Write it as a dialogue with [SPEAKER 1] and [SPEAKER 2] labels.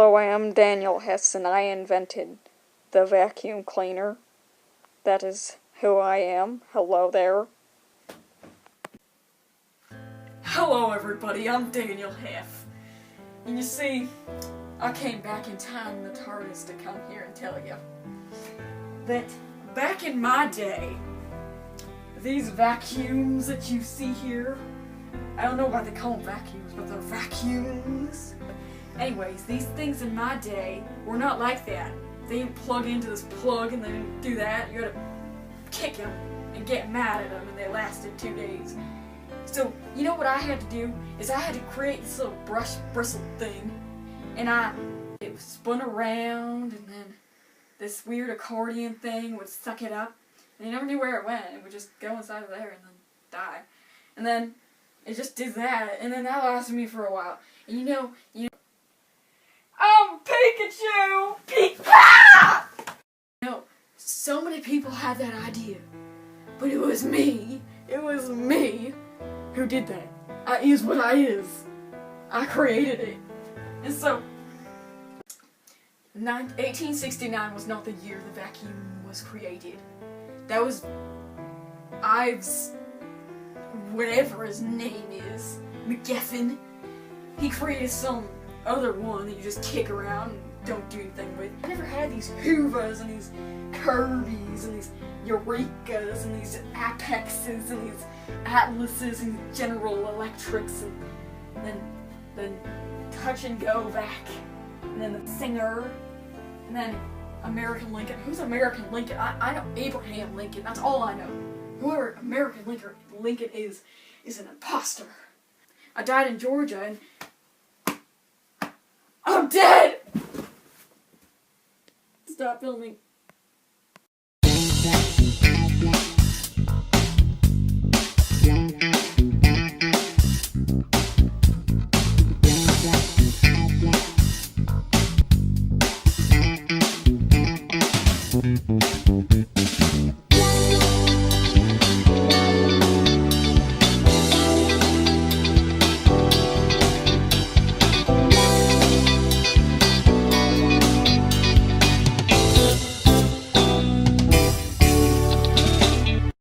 [SPEAKER 1] Hello, I am Daniel Hess, and I invented the vacuum cleaner. That is who I am. Hello there.
[SPEAKER 2] Hello everybody, I'm Daniel Hess. And you see, I came back in time in the TARDIS to come here and tell you that back in my day, these vacuums that you see here, I don't know why they call them vacuums, but they're vacuums. Anyways, these things in my day were not like that. They didn't plug into this plug and they didn't do that. You gotta kick them and get mad at them, and they lasted 2 days. So, you know what I had to do? Is I had to create this little bristle thing, and it spun around, and then this weird accordion thing would suck it up, and you never knew where it went. It would just go inside of there and then die. And then it just did that, and then that lasted me for a while. And you know, I'm Pikachu! You know, so many people had that idea, but it was me. It was me who did that. I is what I is. I created it. And so, 1869 was not the year the vacuum was created. That was Ives, whatever his name is, McGuffin. He created some other one that you just kick around and don't do anything with. I never had these Hoovers and these Kirby's and these Eurekas and these Apexes and these Atlases and General Electrics and then Touch and Go back, and then the Singer, and then American Lincoln. Who's American Lincoln? I know Abraham Lincoln. That's all I know. Whoever American Lincoln is an imposter. I died in Georgia and I'm dead! Stop filming.